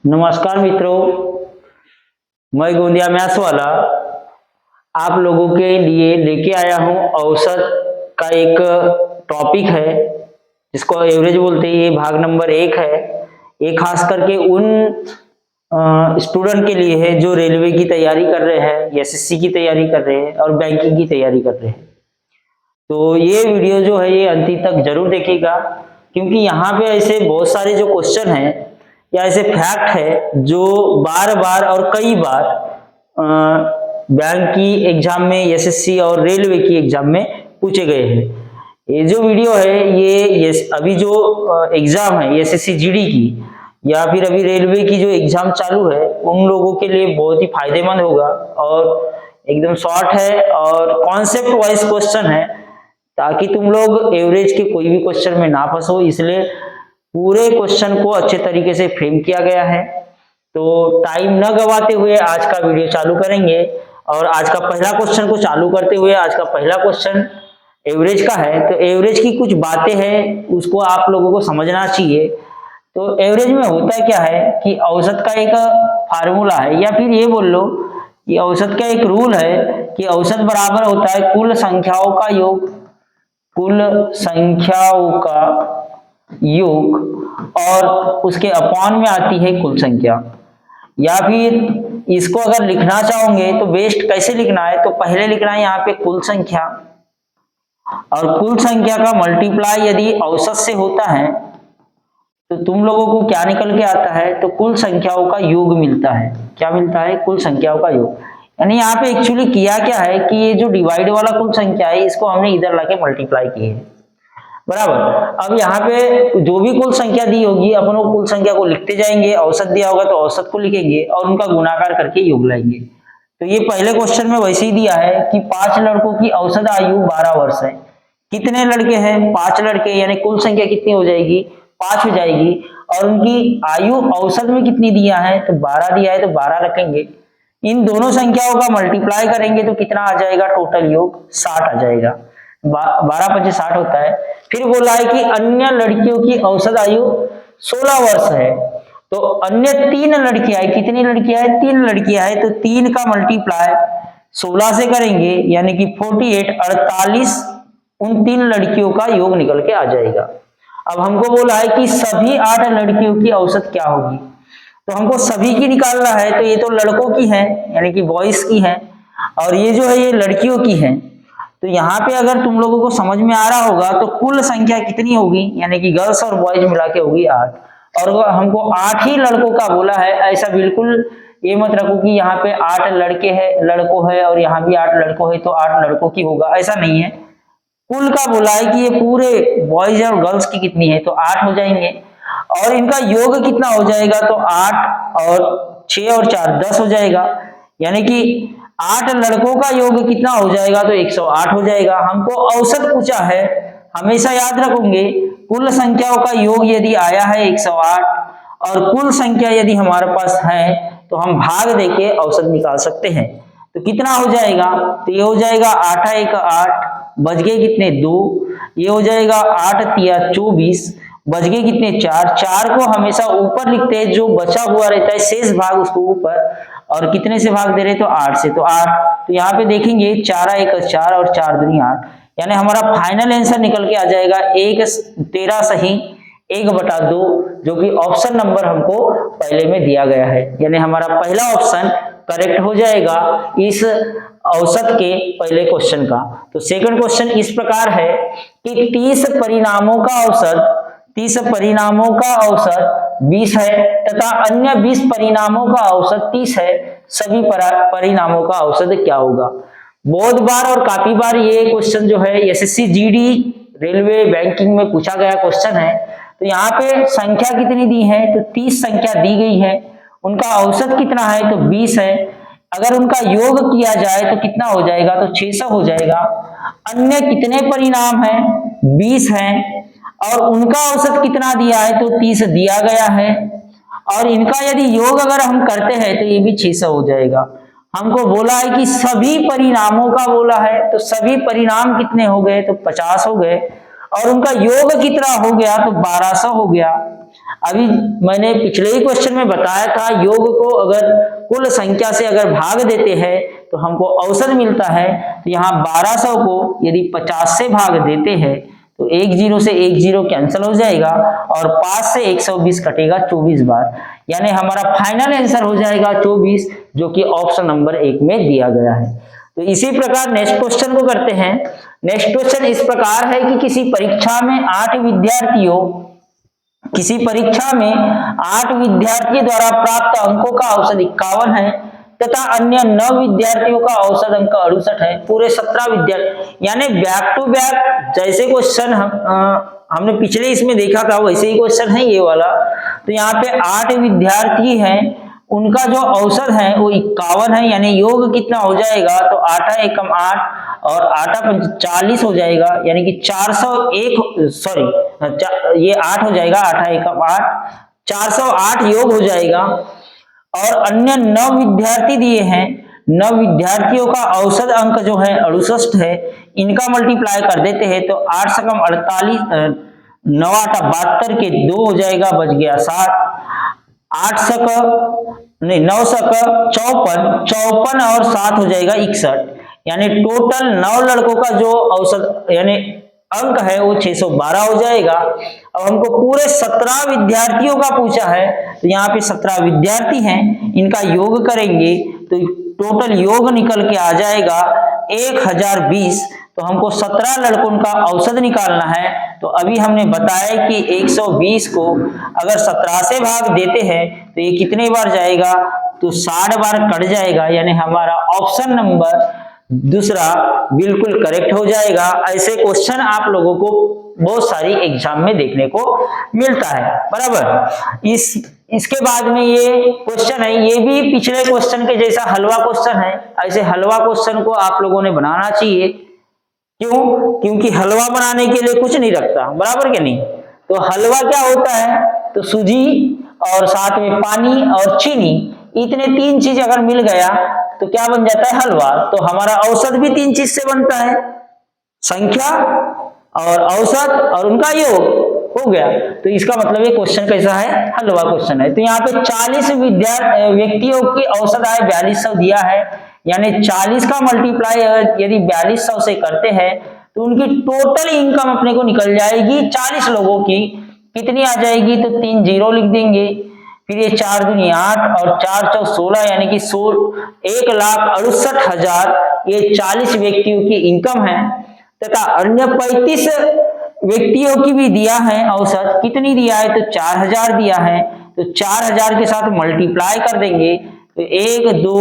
नमस्कार मित्रों, मैं गोंदिया मैथ्स वाला आप लोगों के लिए लेके आया हूं औसत का एक टॉपिक है जिसको एवरेज बोलते हैं। ये भाग नंबर 1 है। ये खास करके उन स्टूडेंट के लिए है जो रेलवे की तैयारी कर रहे हैं, एसएससी की तैयारी कर रहे हैं और बैंकिंग की तैयारी कर रहे हैं। तो ये वीडियो जो है ये अंत तक जरूर देखिएगा, क्योंकि यहाँ पे ऐसे बहुत सारे जो क्वेश्चन हैं या ऐसे फैक्ट है जो बार बार और कई बार बैंक की एग्जाम में, एसएससी और रेलवे की एग्जाम में पूछे गए हैं। ये जो वीडियो है ये अभी जो एग्जाम है एसएससी जीडी की या फिर अभी रेलवे की जो एग्जाम चालू है उन लोगों के लिए बहुत ही फायदेमंद होगा और एकदम शॉर्ट है और कॉन्सेप्ट वाइज क्वेश्चन है, ताकि तुम लोग एवरेज के कोई भी क्वेश्चन में ना फंसो। इसलिए पूरे क्वेश्चन को अच्छे तरीके से फ्रेम किया गया है। तो टाइम न गवाते हुए आज का वीडियो चालू करेंगे और आज का पहला क्वेश्चन को चालू करते हुए आज का पहला क्वेश्चन एवरेज का है। तो एवरेज की कुछ बातें हैं उसको आप लोगों को समझना चाहिए। तो एवरेज में होता क्या है कि औसत का एक फार्मूला है, या फिर ये बोल लो कि औसत का एक रूल है कि औसत बराबर होता है कुल संख्याओं का योग, कुल संख्याओं का योग और उसके अपॉन में आती है कुल संख्या। या फिर इसको अगर लिखना चाहोगे तो बेस्ट कैसे लिखना है, तो पहले लिखना है यहाँ पे कुल संख्या और कुल संख्या का मल्टीप्लाई यदि औसत से होता है तो तुम लोगों को क्या निकल के आता है, तो कुल संख्याओं का योग मिलता है। क्या मिलता है? कुल संख्याओं का योग। यानी यहाँ पे एक्चुअली किया क्या है कि ये जो डिवाइड वाला कुल संख्या है इसको हमने इधर लाके मल्टीप्लाई किए है, बराबर। अब यहाँ पे जो भी कुल संख्या दी होगी अपन वो कुल संख्या को लिखते जाएंगे, औसत दिया होगा तो औसत को लिखेंगे और उनका गुणाकार करके योग लाएंगे। तो ये पहले क्वेश्चन में वैसे ही दिया है कि 5 लड़कों की औसत आयु 12 वर्ष है। कितने लड़के हैं? 5 लड़के, यानी कुल संख्या कितनी हो जाएगी? 5 हो जाएगी। और उनकी आयु औसत में कितनी दिया है? तो 12 दिया है, तो 12 रखेंगे। इन दोनों संख्याओं का मल्टीप्लाई करेंगे तो कितना आ जाएगा? टोटल योग 60 आ जाएगा। 12 × 5 = 60 होता है। फिर बोला है कि अन्य लड़कियों की औसत आयु 16 वर्ष है। तो अन्य 3 लड़कियां है। कितनी लड़कियां है? 3 लड़कियां है। तो 3 का मल्टीप्लाई 16 से करेंगे यानी कि 48 48 उन 3 लड़कियों का योग निकल के आ जाएगा। अब हमको बोला है कि सभी 8 लड़कियों की औसत क्या होगी, तो हमको सभी की निकालना है। तो ये तो लड़कों की है यानी कि बॉयज की है और ये जो है ये लड़कियों की है। तो यहाँ पे अगर तुम लोगों को समझ में आ रहा होगा तो कुल संख्या कितनी होगी, यानी कि गर्ल्स और बॉयज मिला के होगी 8। और हमको 8 ही लड़कों का बोला है, ऐसा बिल्कुल ये मत रखो कि यहाँ पे 8 लड़के हैं, लड़कों है और यहाँ भी 8 लड़कों है तो 8 लड़कों की होगा, ऐसा नहीं है। कुल का बोला है कि ये पूरे बॉयज और गर्ल्स की कितनी है, तो 8 हो जाएंगे। और इनका योग कितना हो जाएगा, तो 8 और 6 और 4 10 हो जाएगा। यानी कि 8 लड़कों का योग कितना हो जाएगा, तो 108 हो जाएगा। हमको औसत पूछा है, हमेशा याद रखोगे कुल संख्याओं का योग यदि आया है 108 और कुल संख्या यदि हमारे पास है तो हम भाग देके औसत निकाल सकते हैं। तो कितना हो जाएगा, तो ये हो जाएगा 8 × 1 = 8, बच गए कितने? 2। ये हो जाएगा 8 × 3 = 24, बच गए कितने? 4। 4 को हमेशा ऊपर लिखते हैं, जो बचा हुआ रहता है शेष भाग उसको ऊपर, और कितने से भाग दे रहे? तो 8 से। तो 8, तो यहाँ पे देखेंगे 4 × 1 = 4 और 4 × 2 = 8, यानी हमारा फाइनल आंसर निकल के आ जाएगा 13 सही 1/2, जो कि ऑप्शन नंबर हमको पहले में दिया गया है। यानी हमारा पहला ऑप्शन करेक्ट हो जाएगा इस औसत के पहले क्वेश्चन का। तो सेकंड क्वेश्चन इस प्रकार है कि 30 परिणामों का औसत 20 है तथा अन्य 20 परिणामों का औसत 30 है। सभी परिणामों का औसत क्या होगा? बहुत बार और काफी बार ये क्वेश्चन जो है एसएससी जीडी रेलवे बैंकिंग में पूछा गया क्वेश्चन है। तो यहाँ पे संख्या कितनी दी है, तो 30 संख्या दी गई है। उनका औसत कितना है, तो 20 है। अगर उनका योग किया जाए तो कितना हो जाएगा, तो 600 हो जाएगा। अन्य कितने परिणाम है, 20 है। और उनका औसत कितना दिया है, तो 30 दिया गया है। और इनका यदि योग अगर हम करते हैं तो ये भी 600 हो जाएगा। हमको बोला है कि सभी परिणामों का बोला है, तो सभी परिणाम कितने हो गए, तो 50 हो गए। और उनका योग कितना हो गया, तो 1200 हो गया। अभी मैंने पिछले ही क्वेश्चन में बताया था, योग को अगर कुल संख्या से अगर भाग देते हैं तो हमको औसत मिलता है। तो यहाँ 1200 को यदि 50 से भाग देते हैं तो 1 0 से 1 0 कैंसिल हो जाएगा और 5 से 120 कटेगा 24 बार, यानी हमारा फाइनल आंसर हो जाएगा 24, जो कि ऑप्शन नंबर 1 में दिया गया है। तो इसी प्रकार नेक्स्ट क्वेश्चन को करते हैं। नेक्स्ट क्वेश्चन इस प्रकार है कि किसी परीक्षा में 8 विद्यार्थी द्वारा प्राप्त अंकों का औसत 51 है तथा अन्य 9 विद्यार्थियों का औसत अंक 68 है। पूरे 17 विद्यार्थी, यानी बैक टू बैक जैसे क्वेश्चन हमने पिछले इसमें देखा था वैसे ही क्वेश्चन है ये वाला। तो यहाँ पे 8 विद्यार्थी हैं, उनका जो औसत है वो 51 है, यानी योग कितना हो जाएगा, तो 8 एकम 8 और 8 पंच 40 हो जाएगा, यानी कि 401, सॉरी ये 8 हो जाएगा, 8 एकम 8 408 योग हो जाएगा। और अन्य 9 विद्यार्थी दिए हैं, 9 विद्यार्थियों का औसत अंक जो है 68 है, इनका मल्टीप्लाई कर देते हैं तो 8 सकम 48, 9 8 72 के 2 हो जाएगा, बच गया 7, 8 सक नहीं 9 सक 54 और 7 हो जाएगा 61, यानी टोटल 9 लड़कों का जो औसत यानी अंक है वो 612 हो जाएगा। अब हमको पूरे 17 विद्यार्थियों का पूछा है, तो यहाँ पे 17 विद्यार्थी हैं, इनका योग करेंगे तो टोटल योग निकल के आ जाएगा 1020। तो हमको 17 लड़कों का औसत निकालना है। तो अभी हमने बताया कि 120 को अगर 17 से भाग देते हैं तो ये कितने बार जाएगा, तो 60 बार कट जाएगा, यानी हमारा ऑप्शन नंबर दूसरा बिल्कुल करेक्ट हो जाएगा। ऐसे क्वेश्चन आप लोगों को बहुत सारी एग्जाम में देखने को मिलता है, बराबर। इसके बाद में ये क्वेश्चन है, ये भी पिछले क्वेश्चन के जैसा हलवा क्वेश्चन है। ऐसे हलवा क्वेश्चन को आप लोगों ने बनाना चाहिए, क्यों? क्योंकि हलवा बनाने के लिए कुछ नहीं रखता, बराबर के नहीं। तो हलवा क्या होता है, तो सूजी और साथ में पानी और चीनी, इतने 3 चीज अगर मिल गया तो क्या बन जाता है, हलवा। तो हमारा औसत भी 3 चीज से बनता है, संख्या और औसत और उनका योग हो गया। तो इसका मतलब ये क्वेश्चन कैसा है, हलवा क्वेश्चन है। तो यहाँ पे 40 व्यक्तियों की औसत आय 4200 दिया है, यानी 40 का मल्टीप्लाई यदि 4200 से करते हैं तो उनकी टोटल इनकम अपने को निकल जाएगी 40 लोगों की कितनी आ जाएगी, तो 3 0 लिख देंगे। फिर ये 4 दूनी 8 और 4 चौ 16, यानी कि 1,68,000 ये 40 व्यक्तियों की इनकम है। तथा अन्य 35 व्यक्तियों की भी दिया है औसत, कितनी दिया है, तो 4000 दिया है। तो 4000 के साथ मल्टीप्लाई कर देंगे तो 1 2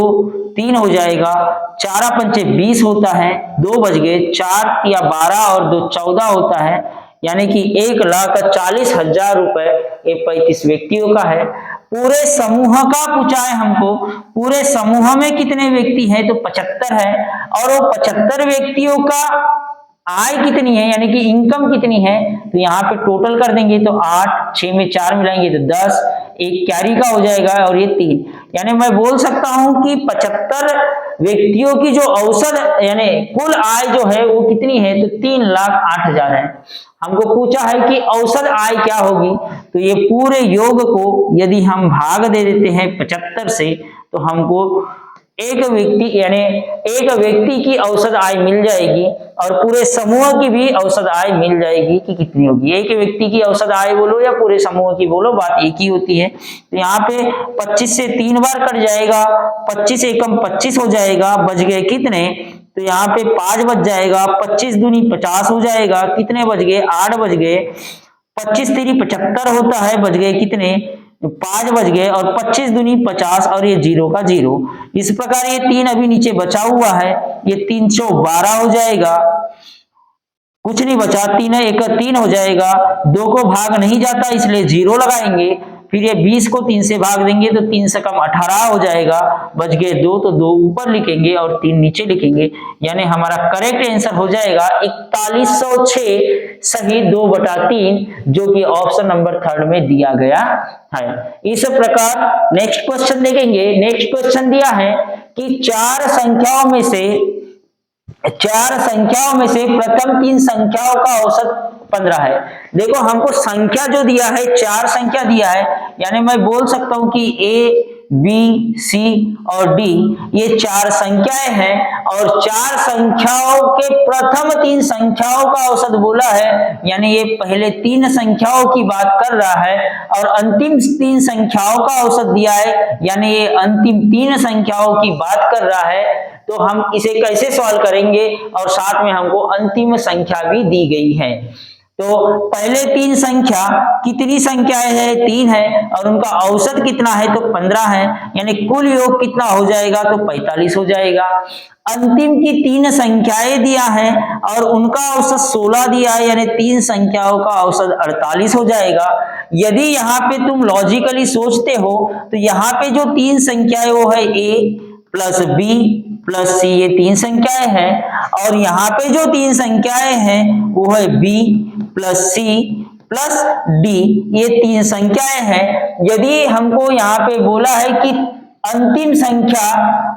3 हो जाएगा, 4 पंचे 20 होता है, 2 बज गए, 4 या 12 और 2 14 होता है, यानी कि 1,40,000 रुपए ये 35 व्यक्तियों का है। पूरे समूह का पूछा है हमको, पूरे समूह में कितने व्यक्ति हैं, तो 75 है। और वो 75 व्यक्तियों का आय कितनी है, यानी कि इनकम कितनी है, तो यहाँ पे टोटल कर देंगे तो 8, 6 में 4 मिलाएंगे तो 10, एक कैरी का हो जाएगा और ये 3, यानी मैं बोल सकता हूं कि 75 व्यक्तियों की जो औसत यानी कुल आय जो है वो कितनी है, तो 3,08,000 है। हमको पूछा है कि औसत आय क्या होगी, तो ये पूरे योग को यदि हम भाग दे देते हैं 75 से तो हमको एक व्यक्ति की औसत आय मिल जाएगी और पूरे समूह की भी औसत आय मिल जाएगी कि कितनी होगी। एक व्यक्ति की औसत आय बोलो या पूरे समूह की बोलो, बात एक ही होती है। तो यहाँ पे 25 से 3 बार कट जाएगा, 25 एकम 25 हो जाएगा, बच गए कितने, तो यहाँ पे 5 बच जाएगा, 25 दूनी 50 हो जाएगा, कितने बच गए, 8 बच गए, 25 3 75 होता है, बच गए कितने, 5 बच गए, और 25 दूनी 50 और ये 0 का 0। इस प्रकार ये 3 अभी नीचे बचा हुआ है, ये 312 हो जाएगा, कुछ नहीं बचा, 3 1 3 हो जाएगा, 2 को भाग नहीं जाता इसलिए 0 लगाएंगे। फिर ये 20 को 3 से भाग देंगे तो 3 से कम 18 हो जाएगा, बच गए 2, तो 2 ऊपर लिखेंगे और 3 नीचे लिखेंगे, यानी हमारा करेक्ट आंसर हो जाएगा 4106 सही 2/3, जो कि ऑप्शन नंबर 3 में दिया गया है। इस प्रकार नेक्स्ट क्वेश्चन देखेंगे। नेक्स्ट क्वेश्चन दिया है कि 4 संख्याओं में से प्रथम 3 संख्याओं का औसत 15 है। देखो हमको संख्या जो दिया है 4 संख्या दिया है, यानी मैं बोल सकता हूं कि ए बी सी और डी ये 4 संख्याएं हैं और 4 संख्याओं के प्रथम 3 संख्याओं का औसत बोला है, यानी ये पहले 3 संख्याओं की बात कर रहा है और अंतिम 3 संख्याओं का औसत दिया है, यानी ये अंतिम 3 संख्याओं की बात कर रहा है। तो हम इसे कैसे सॉल्व करेंगे और साथ में हमको अंतिम संख्या भी दी गई है। तो पहले 3 संख्या कितनी संख्याएं है? 3 है और उनका औसत कितना है? तो 15 है, यानी कुल योग कितना हो जाएगा? तो 45 हो जाएगा। अंतिम की 3 संख्याएं दिया है और उनका औसत 16 दिया है, यानी 3 संख्याओं का औसत 48 हो जाएगा। यदि यहाँ पे तुम लॉजिकली सोचते हो तो यहाँ पे जो 3 संख्याएं वो है ए प्लस बी प्लस सी, ये 3 संख्याएं हैं और यहाँ पे जो 3 संख्याएं हैं वो है B plus C plus D, ये 3 संख्याएं हैं। यदि हमको यहाँ पे बोला है कि अंतिम संख्या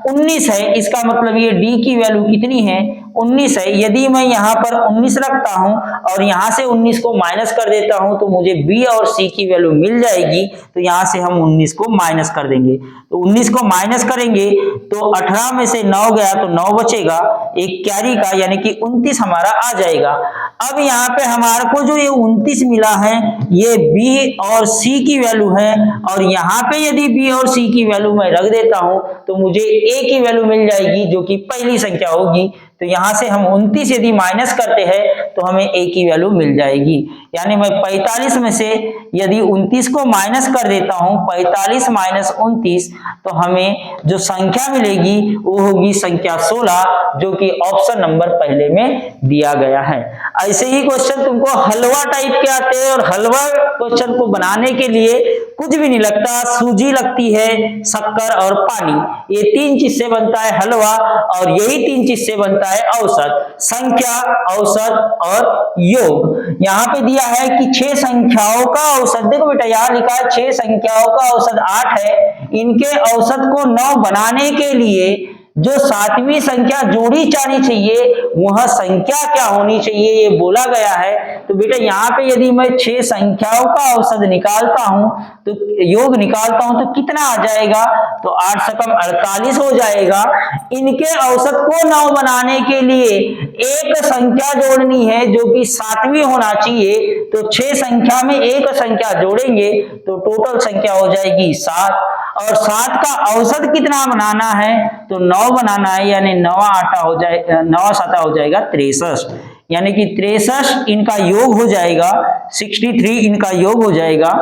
19 है, इसका मतलब ये डी की वैल्यू कितनी है? 19 है। यदि मैं यहाँ पर 19 रखता हूं और यहाँ से 19 को माइनस कर देता हूं तो मुझे बी और सी की वैल्यू मिल जाएगी। तो यहाँ से हम 19 को माइनस कर देंगे, तो 19 को माइनस करेंगे तो 18 में से 9 गया तो 9 बचेगा, एक कैरी का, यानी कि 29 हमारा आ जाएगा। अब यहाँ पे हमारे को जो ये 29 मिला है ये बी और सी की वैल्यू है और यहाँ पे यदि बी और सी की वैल्यू मैं रख देता हूं तो मुझे ए की वैल्यू मिल जाएगी जो कि पहली संख्या होगी। तो यहां से हम 29 यदि माइनस करते हैं तो हमें ए की वैल्यू मिल जाएगी, यानी मैं 45 में से यदि 29 को माइनस कर देता हूं, 45 माइनस 29, तो हमें जो संख्या मिलेगी वो होगी संख्या 16, जो कि ऑप्शन नंबर पहले में दिया गया है। ऐसे ही क्वेश्चन तुमको हलवा टाइप के आते हैं और हलवा क्वेश्चन को बनाने के लिए कुछ भी नहीं लगता, सूजी लगती है, शक्कर और पानी, ये 3 चीज से बनता है हलवा और यही 3 चीज से बनता है औसत, संख्या, औसत और योग। यहाँ पे दिया है कि 6 संख्याओं का औसत, देखो बेटा यहाँ लिखा है 6 संख्याओं का औसत 8 है, इनके औसत को 9 बनाने के लिए जो 7वीं संख्या जोड़ी जानी चाहिए वह संख्या क्या होनी चाहिए, ये बोला गया है। तो बेटा यहाँ पे यदि मैं 6 संख्याओं का औसत निकालता हूं तो योग निकालता हूं तो कितना आ जाएगा? तो 8 से कम 48 हो जाएगा। इनके औसत को 9 बनाने के लिए एक संख्या जोड़नी है जो कि 7वीं होना चाहिए, तो 6 संख्या में एक संख्या जोड़ेंगे तो टोटल संख्या हो जाएगी 7 और 7 का औसत कितना बनाना है? तो 9 बनाना है, यानी 9 8 हो जाएगा, 9 7 हो जाएगा 63, यानी कि 63 इनका योग हो जाएगा, 63 इनका योग हो जाएगा।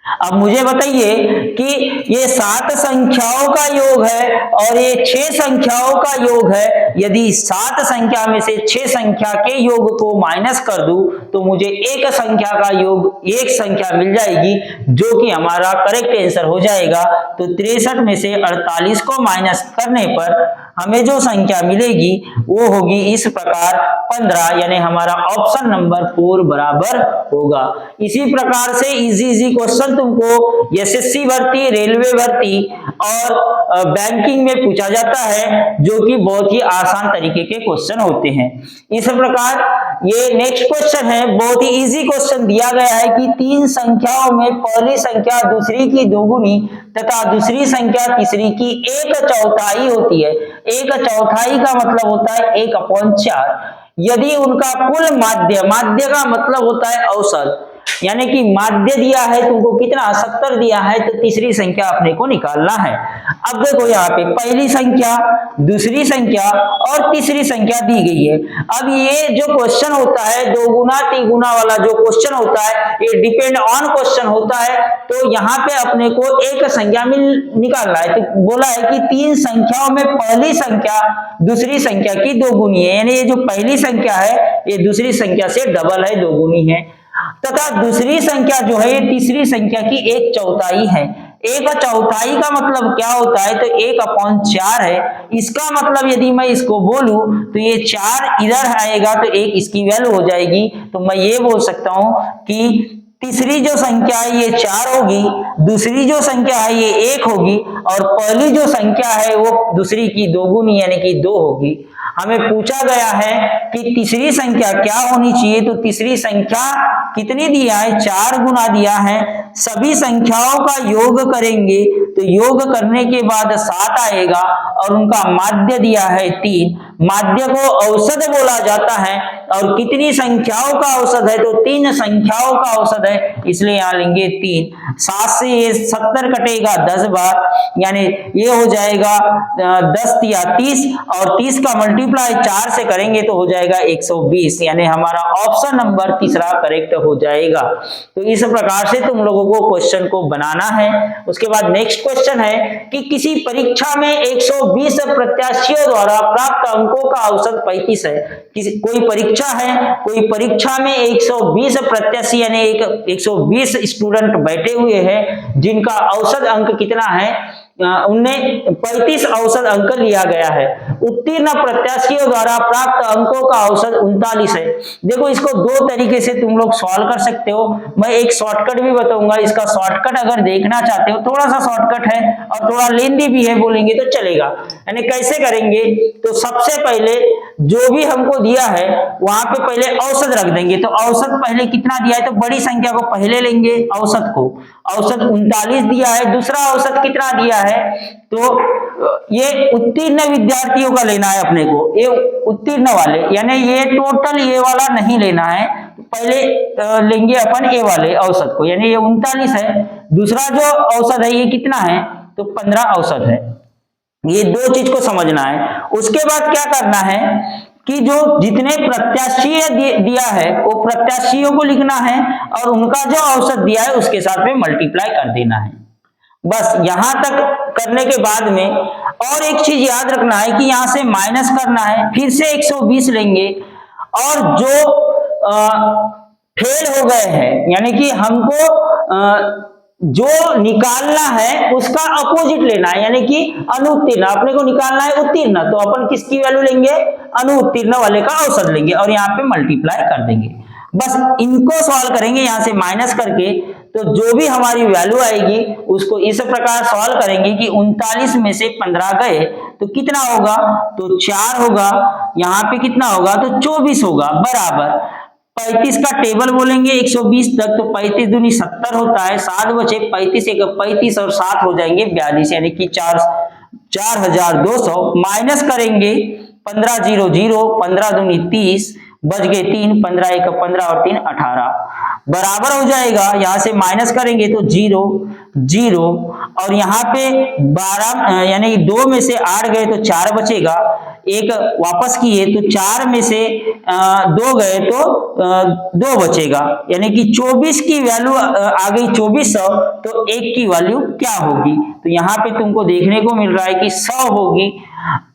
अब मुझे बताइए कि ये 7 संख्याओं का योग है और ये 6 संख्याओं का योग है, यदि 7 संख्या में से 6 संख्या के योग को माइनस कर दूं तो मुझे एक संख्या का योग, एक संख्या मिल जाएगी जो कि हमारा करेक्ट आंसर हो जाएगा। तो 63 में से 48 को माइनस करने पर हमें जो संख्या मिलेगी वो होगी इस प्रकार 15, यानी हमारा ऑप्शन नंबर 4 बराबर होगा। इसी प्रकार से इजी क्वेश्चन तुमको एसएससी भर्ती, रेलवे भर्ती और बैंकिंग में पूछा जाता है, जो कि बहुत ही आसान तरीके के क्वेश्चन होते हैं। इस प्रकार ये नेक्स्ट क्वेश्चन है, बहुत ही इजी क्वेश्चन दिया गया है कि 3 संख्याओं में पहली संख्या दूसरी की दोगुनी तथा दूसरी संख्या तीसरी की 1/4 होती है। 1/4 का मतलब होता है 1/4। यदि उनका कुल माध्य, माध्य का मतलब होता है औसत, यानी कि माध्य दिया है तुमको कितना 70 दिया है, तो तीसरी संख्या अपने को निकालना है। अब देखो यहाँ पे पहली संख्या, दूसरी संख्या और तीसरी संख्या दी गई है। अब ये जो क्वेश्चन होता है दोगुना तिगुना वाला जो क्वेश्चन होता है, ये डिपेंड ऑन क्वेश्चन होता है। तो यहाँ पे अपने को एक संख्या निकालना है, तो बोला है कि 3 संख्याओं में पहली संख्या दूसरी संख्या की दोगुनी है, यानी ये जो पहली संख्या है ये दूसरी संख्या से डबल है, दोगुनी है, तथा दूसरी संख्या जो है ये तीसरी संख्या की 1/4 है। 1/4 का मतलब क्या होता है? तो 1/4 है। इसका मतलब यदि मैं इसको बोलूं तो ये 4 इधर आएगा तो 1 इसकी वैल्यू हो जाएगी। तो मैं ये बोल सकता हूं कि तीसरी जो संख्या है ये 4 होगी, दूसरी जो संख्या है ये 1 होगी, और पहली जो संख्या है वो दूसरी की दोगुनी यानी कि 2 होगी। हमें पूछा गया है कि तीसरी संख्या क्या होनी चाहिए, तो तीसरी संख्या कितनी दिया है, 4 गुना दिया है। सभी संख्याओं का योग करेंगे तो योग करने के बाद 7 आएगा, और उनका माध्य दिया है 3। माध्य को औसत बोला जाता है, और कितनी संख्याओं का औसत है, तो 3 संख्याओं का औसत है, इसलिए यहां लेंगे 3। 7 से ये 70 कटेगा 10 बार, यानी ये हो जाएगा 10 या 30, और 30 का मल्टीप्लाई 4 से करेंगे तो हो जाएगा 120, यानी हमारा ऑप्शन नंबर तीसरा करेक्ट हो जाएगा। तो इस प्रकार से तुम लोगों को क्वेश्चन को बनाना है। उसके बाद नेक्स्ट क्वेश्चन है कि किसी परीक्षा में 120 प्रत्याशियों द्वारा प्राप्त अंकों का औसत 35 है। कोई परीक्षा है, कोई परीक्षा में 120 प्रत्याशी यानी 120 स्टूडेंट बैठे हुए हैं, जिनका औसत अंक कितना है, उन्हें 35 औसत अंक लिया गया है। उत्तीर्ण प्रत्याशियों द्वारा प्राप्त अंकों का औसत 39 है। देखो, इसको 2 तरीके से तुम लोग सॉल्व कर सकते हो। मैं एक शॉर्टकट भी बताऊंगा, इसका शॉर्टकट अगर देखना चाहते हो, थोड़ा सा शॉर्टकट है और थोड़ा लेंदी भी है, बोलेंगे तो चलेगा। यानी कैसे करेंगे, तो सबसे पहले जो भी हमको दिया है वहां पे पहले औसत रख देंगे। तो औसत पहले कितना दिया है, तो बड़ी संख्या को पहले लेंगे, औसत को। औसत 39 दिया है। दूसरा औसत कितना दिया है, तो ये उत्तीर्ण विद्यार्थियों का लेना है अपने को, ये उत्तीर्ण वाले, यानी ये टोटल ये वाला नहीं लेना है। पहले लेंगे अपन ए वाले औसत को, यानी ये 39 है। दूसरा जो औसत है ये कितना है, तो 15 औसत है। ये 2 चीज को समझना है। उसके बाद क्या करना है कि जो जितने प्रत्याशी दिया है वो प्रत्याशियों को लिखना है, और उनका जो औसत दिया है उसके साथ में मल्टीप्लाई कर देना है। बस यहां तक करने के बाद में और एक चीज याद रखना है कि यहां से माइनस करना है, फिर से 120 लेंगे, और जो फेल हो गए हैं, यानी कि हमको जो निकालना है उसका अपोजिट लेना है, यानी कि अनुत्तीर्ण। अपने को निकालना है उत्तीर्ण, तो अपन किसकी वैल्यू लेंगे, अनुत्तीर्ण वाले का औसत लेंगे, और यहाँ पे मल्टीप्लाई कर देंगे। बस इनको सॉल्व करेंगे यहां से माइनस करके, तो जो भी हमारी वैल्यू आएगी उसको इस प्रकार सॉल्व करेंगे कि 39 में से 15 गए तो कितना होगा, तो 4 होगा। यहाँ पे कितना होगा, तो 24 होगा, बराबर 35 का टेबल बोलेंगे 120 तक, तो 35 दूनी 70 होता है, 7 बचे, 35 एक 35 और 7 हो जाएंगे 42, यानी कि 4200। माइनस करेंगे 15 0 0, 15 दूनी 30, बच गए 3, 15 एक 15 और 3 18, बराबर हो जाएगा। यहां से माइनस करेंगे तो 0 0, और यहाँ पे 12 यानी 2 में से 8 गए तो 4 बचेगा, एक वापस किए तो 4 में से 2 गए तो 2 बचेगा, यानी कि 24 की वैल्यू आ गई 2400। तो 1 की वैल्यू क्या होगी, तो यहाँ पे तुमको देखने को मिल रहा है कि 100 होगी।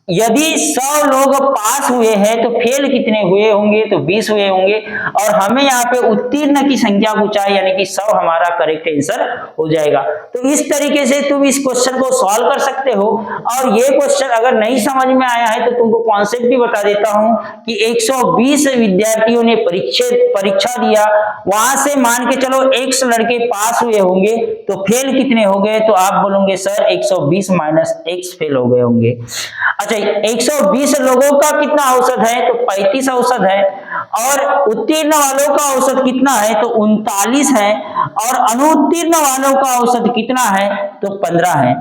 यदि 100 लोग पास हुए हैं तो फेल कितने हुए होंगे, तो 20 हुए होंगे, और हमें यहाँ पे उत्तीर्ण की संख्या पूछा है, यानी कि 100 हमारा करेक्ट आंसर हो जाएगा। तो इस तरीके से तुम इस क्वेश्चन को सॉल्व कर सकते हो। और ये क्वेश्चन अगर नहीं समझ में आया है तो तुमको कॉन्सेप्ट भी बता देता हूं कि 120 विद्यार्थियों ने परीक्षा दिया, वहां से मान के चलो 100 लड़के पास हुए होंगे, तो फेल कितने हो गए, तो आप बोलोगे सर 120 माइनस x फेल हो गए होंगे। अच्छा, 120 लोगों का कितना औसत है, तो 35 औसत है, और उत्तीर्ण वालों का औसत कितना है, तो 39 है, और अनुत्तीर्ण वालों का औसत कितना है, तो 15 है।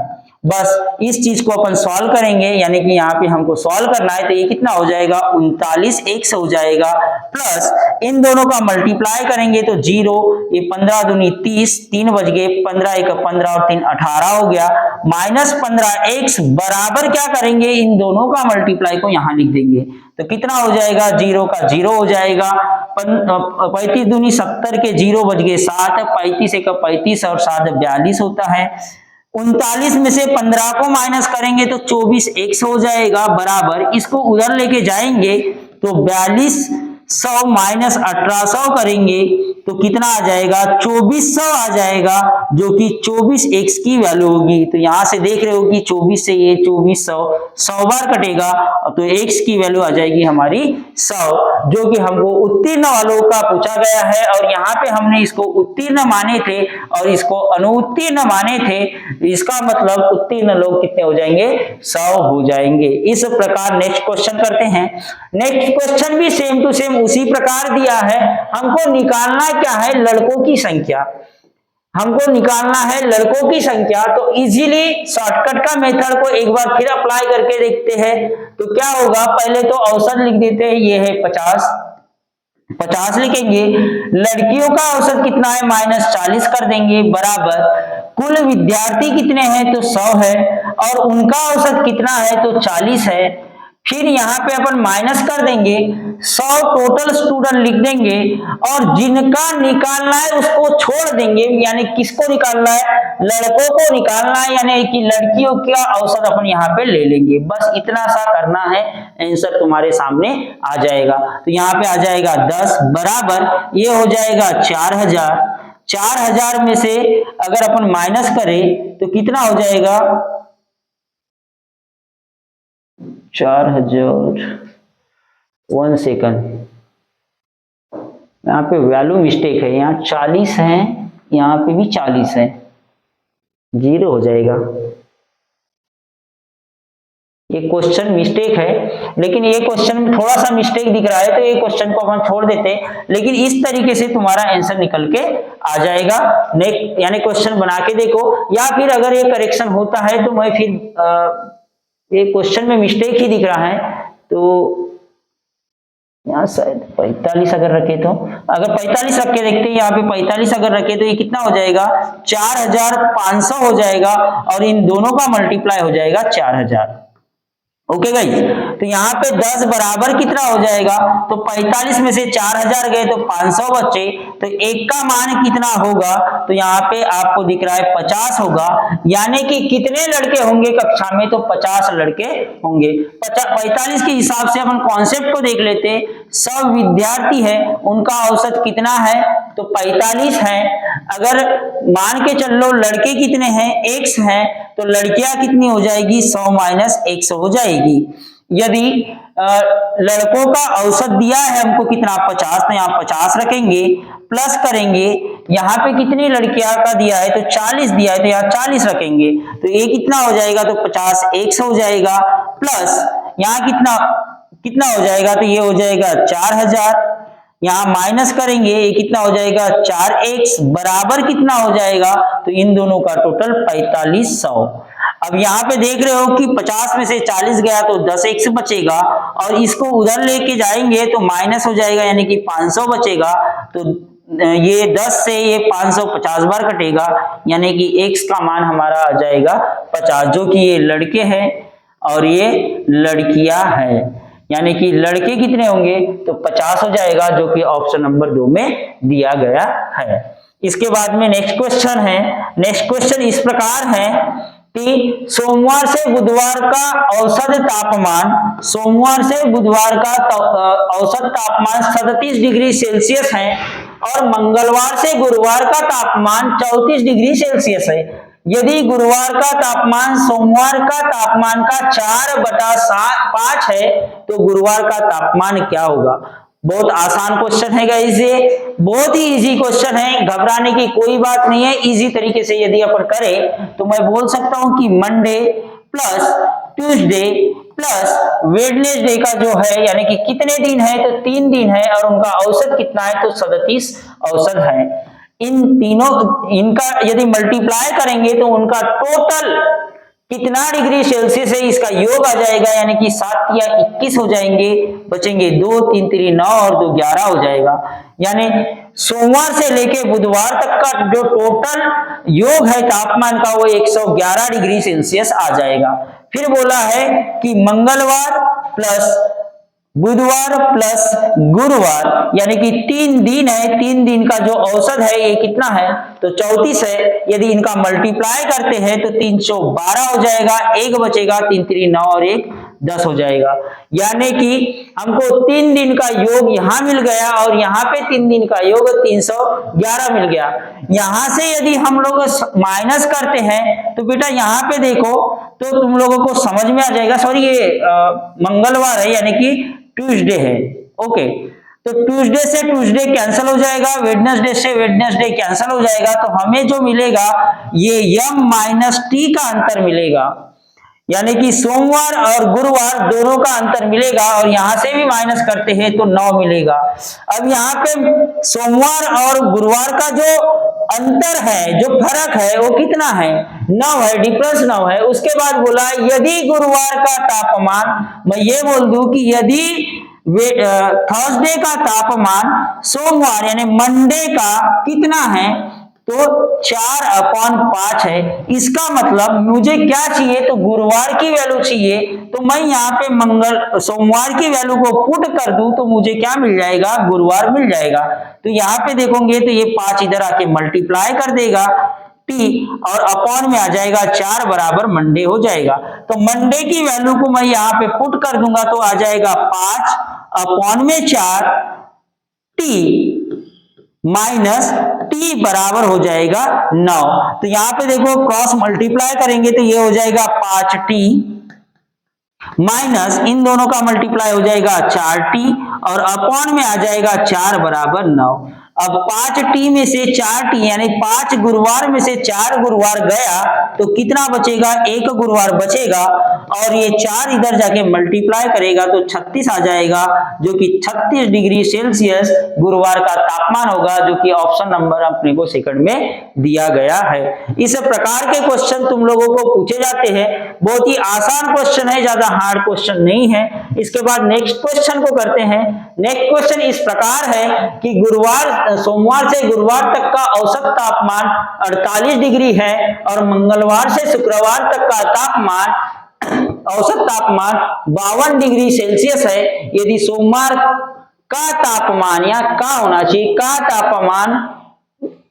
बस इस चीज को अपन सॉल्व करेंगे, यानी कि यहाँ पे हमको सॉल्व करना है, तो ये कितना हो जाएगा, 39 x हो जाएगा, प्लस इन दोनों का मल्टीप्लाई करेंगे तो 0, ये 15 दूनी 30, 3 बच गए, 15 एक 15 और 3 18 हो गया, माइनस 15x बराबर क्या करेंगे, इन दोनों का मल्टीप्लाई को यहाँ लिख देंगे, तो कितना हो जाएगा, 0 का 0 हो जाएगा, 35 दूनी 70 के 0 बच गए 7, 35 एक 35 और 7 42 होता है। 39 में से 15 को माइनस करेंगे तो 24x हो जाएगा, बराबर इसको उधर लेके जाएंगे तो 4200 माइनस 1800 करेंगे तो कितना आ जाएगा, 2400 आ जाएगा, जो कि 24x की वैल्यू होगी। तो यहां से देख रहे हो कि 24 से ये 2400 100 बार कटेगा, तो x की वैल्यू आ जाएगी हमारी 100, जो कि हमको उत्तीर्ण वालों का पूछा गया है। और यहाँ पे हमने इसको उत्तीर्ण माने थे और इसको अनुत्तीर्ण माने थे, इसका मतलब उत्तीर्ण लोग कितने हो जाएंगे, 100 हो जाएंगे। इस प्रकार नेक्स्ट क्वेश्चन करते हैं। नेक्स्ट क्वेश्चन भी सेम टू सेम उसी प्रकार दिया है। हमको निकालना क्या है, लड़कों की संख्या। हमको निकालना है लड़कों की संख्या। तो इजीली शॉर्टकट का मेथड को एक बार फिर अप्लाई करके देखते हैं। तो क्या होगा, पहले तो औसत लिख देते हैं, ये है 50 लिखेंगे। लड़कियों का औसत कितना है, -40 कर देंगे, बराबर कुल विद्यार्थी कितने हैं, तो 100 है, और उनका औसत कितना है, तो 40 है। फिर यहाँ पे अपन माइनस कर देंगे, 100 टोटल स्टूडेंट लिख देंगे, और जिनका निकालना है उसको छोड़ देंगे। यानी किसको निकालना है, लड़कों को निकालना है, यानी कि लड़कियों का औसत अपन यहाँ पे ले लेंगे। बस इतना सा करना है, आंसर तुम्हारे सामने आ जाएगा। तो यहाँ पे आ जाएगा 10 बराबर, ये हो जाएगा 4000। 4000 में से अगर अपन माइनस करें तो कितना हो जाएगा, 4000। 1 सेकंड, यहाँ पे वैल्यू मिस्टेक है, यहाँ 40 है, यहाँ पे भी 40 है, 0 हो जाएगा। ये क्वेश्चन मिस्टेक है, लेकिन ये क्वेश्चन में थोड़ा सा मिस्टेक दिख रहा है, तो ये क्वेश्चन को अपन छोड़ देते हैं। लेकिन इस तरीके से तुम्हारा आंसर निकल के आ जाएगा। नेक्स्ट यानी क्वेश्चन बना के देखो, या फिर अगर ये करेक्शन होता है तो मैं फिर ये क्वेश्चन में मिस्टेक ही दिख रहा है, तो यहाँ शायद 45 अगर रखे तो, अगर 45 रख के देखते हैं, यहाँ पे 45 अगर रखे तो ये कितना हो जाएगा, 4500 हो जाएगा, और इन दोनों का मल्टीप्लाई हो जाएगा 4000। ओके गाइस, तो यहाँ पे 10 बराबर कितना हो जाएगा, तो 45 में से 4000 गए तो 500 बचे, तो एक का मान कितना होगा, तो यहाँ पे आपको दिख रहा है 50 होगा। यानी कि कितने लड़के होंगे कक्षा में, तो 50 लड़के होंगे। 45 के हिसाब से अपन कॉन्सेप्ट को देख लेते, सब विद्यार्थी है, उनका औसत कितना है, तो 45 है। अगर मान के चल लो लड़के कितने हैं, x हैं, तो लड़कियां कितनी हो जाएगी, 100 - 100 हो जाएगी। यदि लड़कों का औसत दिया है हमको कितना, 50, तो यहाँ 50 रखेंगे, प्लस करेंगे, यहाँ पे कितनी लड़कियां का दिया है, तो 40 दिया है, तो यहाँ 40 रखेंगे, तो ये कितना हो जाएगा, तो 50 100 हो जाएगा, प्लस यहाँ कितना हो जाएगा, तो ये हो जाएगा 4000। यहाँ माइनस करेंगे, ये कितना हो जाएगा, 4x बराबर कितना हो जाएगा, तो इन दोनों का टोटल 4500। अब यहाँ पे देख रहे हो कि 50 में से 40 गया तो 10x बचेगा, और इसको उधर लेके जाएंगे तो माइनस हो जाएगा, यानी कि 500 बचेगा। तो ये 10 से ये 500 50 बार कटेगा, यानी कि x का मान हमारा आ जाएगा 50, जो कि ये लड़के हैं और ये लड़कियां हैं। यानी कि लड़के कितने होंगे, तो 50 हो जाएगा, जो कि ऑप्शन नंबर 2 में दिया गया है। इसके बाद में नेक्स्ट क्वेश्चन है। नेक्स्ट क्वेश्चन इस प्रकार है कि सोमवार से बुधवार का औसत तापमान, सोमवार से बुधवार का औसत तापमान 37 डिग्री सेल्सियस है, और मंगलवार से गुरुवार का तापमान 34 डिग्री सेल्सियस है। यदि गुरुवार का तापमान सोमवार का तापमान का 4/5 है, तो गुरुवार का तापमान क्या होगा। बहुत आसान क्वेश्चन है गाइस, ये बहुत ही इजी क्वेश्चन है, घबराने की कोई बात नहीं है। इजी तरीके से यदि अपन करें तो मैं बोल सकता हूं कि Monday plus Tuesday plus Wednesday का जो है, यानी कि कितने दिन है, तो 3 दिन है, और उनका औसत कितना है, तो 37 औसत है। इन तीनों, इनका यदि मल्टीप्लाई करेंगे तो उनका टोटल कितना डिग्री सेल्सियस है, इसका योग आ जाएगा, यानी कि 7 या 21 हो जाएंगे, बचेंगे 2, 3 3 9 और 2 11 हो जाएगा। यानी सोमवार से लेके बुधवार तक का जो टोटल योग है तापमान का, वो 111 डिग्री सेल्सियस आ जाएगा। फिर बोला है कि मंगलवार प्लस बुधवार प्लस गुरुवार, यानी कि 3 दिन है, 3 दिन का जो औसत है ये कितना है, तो 34 है। यदि इनका मल्टीप्लाई करते हैं तो 312 हो जाएगा, 1 बचेगा, 3 3 9 और 1 10 हो जाएगा। यानी कि हमको 3 दिन का योग यहाँ मिल गया और यहाँ पे 3 दिन का योग 311 मिल गया। यहाँ से यदि हम लोग माइनस करते हैं तो बेटा यहाँ पे देखो तो तुम लोगों को समझ में आ जाएगा। सॉरी ये मंगलवार है यानी कि ट्यूसडे है। ओके, तो ट्यूसडे से ट्यूसडे कैंसिल हो जाएगा, वेडनेसडे से वेडनेसडे कैंसिल हो जाएगा, तो हमें जो मिलेगा ये m माइनस टी का अंतर मिलेगा। यानी कि सोमवार और गुरुवार दोनों का अंतर मिलेगा और यहां से भी माइनस करते हैं तो 9 मिलेगा। अब यहाँ पे सोमवार और गुरुवार का जो अंतर है, जो फर्क है वो कितना है? 9 है, डिफरेंस 9 है। उसके बाद बोला यदि गुरुवार का तापमान, मैं ये बोल दूं कि यदि थर्सडे का तापमान सोमवार यानी मंडे का कितना है तो 4/5 है। इसका मतलब मुझे क्या चाहिए तो गुरुवार की वैल्यू चाहिए, तो मैं यहाँ पे सोमवार की वैल्यू को पुट कर दूं तो मुझे क्या मिल जाएगा? गुरुवार मिल जाएगा। तो यहाँ पे देखोगे तो ये 5 इधर आके मल्टीप्लाई कर देगा टी और अपॉन में आ जाएगा 4 बराबर मंडे हो जाएगा। तो मंडे की वैल्यू को मैं यहाँ पे पुट कर दूंगा तो आ जाएगा 5 अपॉन में 4 टी माइनस टी बराबर हो जाएगा 9। तो यहाँ पे देखो क्रॉस मल्टीप्लाई करेंगे तो ये हो जाएगा 5t माइनस इन दोनों का मल्टीप्लाई हो जाएगा 4t और अपॉन में आ जाएगा 4 बराबर 9। अब 5t में से 4t यानी 5 गुरुवार में से 4 गुरुवार गया तो कितना बचेगा? 1 गुरुवार बचेगा और ये 4 इधर जाके मल्टीप्लाई करेगा तो 36 आ जाएगा, जो कि 36 डिग्री सेल्सियस गुरुवार का तापमान होगा, जो कि ऑप्शन नंबर अपने को सेकंड में दिया गया है। इस प्रकार के क्वेश्चन तुम लोगों को पूछे जाते हैं। बहुत ही आसान क्वेश्चन है, ज्यादा हार्ड क्वेश्चन नहीं है। इसके बाद नेक्स्ट क्वेश्चन को करते हैं। नेक्स्ट क्वेश्चन इस प्रकार है कि सोमवार से गुरुवार तक का औसत तापमान 48 डिग्री है और मंगलवार से शुक्रवार तक का तापमान औसत तापमान 52 डिग्री सेल्सियस है। यदि सोमवार का तापमान या का होना चाहिए का तापमान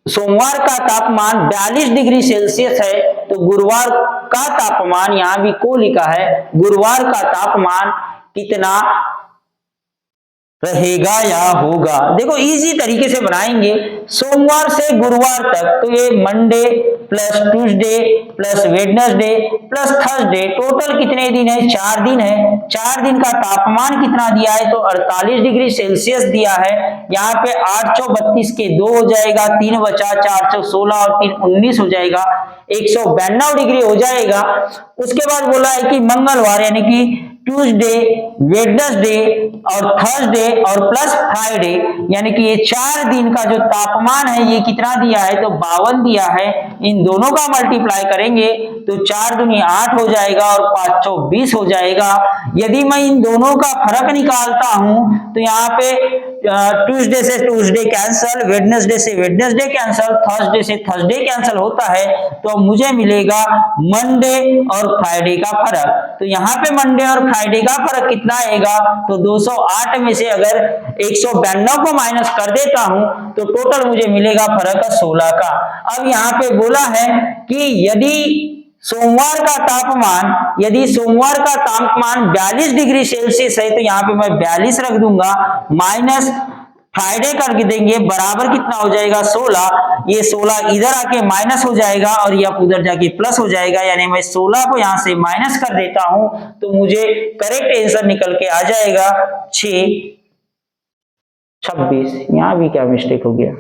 सोमवार का तापमान 42 डिग्री सेल्सियस है तो गुरुवार का तापमान, यहां भी को लिखा है, गुरुवार का तापमान कितना रहेगा या होगा? देखो इजी तरीके से बनाएंगे। सोमवार से गुरुवार तक तो ये Monday plus Tuesday plus Wednesday plus Thursday, total कितने दिन है? 4 दिन है। 4 दिन का तापमान कितना दिया है तो 48 डिग्री सेल्सियस दिया है। यहाँ पे 832 के 2 हो जाएगा, 3 बचा, 416 और 3 19 हो जाएगा, 192 डिग्री हो जाएगा। उसके बाद बोला है कि मंगलवार यानी कि ट्यूसडे, वेडनेसडे और थर्सडे और प्लस फ्राइडे, यानी कि ये 4 दिन का जो तापमान है ये कितना दिया है तो 52 दिया है। इन दोनों का मल्टीप्लाई करेंगे तो 4 दूनी 8 हो जाएगा और 5 चौक 20 हो जाएगा। यदि मैं इन दोनों का फर्क निकालता हूं तो यहाँ पे ट्यूसडे से ट्यूसडे कैंसल, वेडनेसडे से वेडनेसडे कैंसल, थर्सडे से थर्सडे कैंसल होता है तो मुझे मिलेगा मंडे और फ्राइडे का फर्क। तो यहाँ पे मंडे और फ्राइडे का फर्क कितना आएगा तो 208 में से अगर 192 को माइनस कर देता हूं तो टोटल मुझे मिलेगा फर्क 16 का। अब यहाँ पे बोला है कि यदि सोमवार का तापमान 42 डिग्री सेल्सियस है तो यहाँ पे मैं 42 रख दूंगा, माइनस फ्राइडे कर देंगे, बराबर कितना हो जाएगा 16। ये 16 इधर आके माइनस हो जाएगा और ये उधर जाके प्लस हो जाएगा, यानी मैं 16 को यहां से माइनस कर देता हूं तो मुझे करेक्ट आंसर निकल के आ जाएगा 626। यहां भी क्या मिस्टेक हो गया,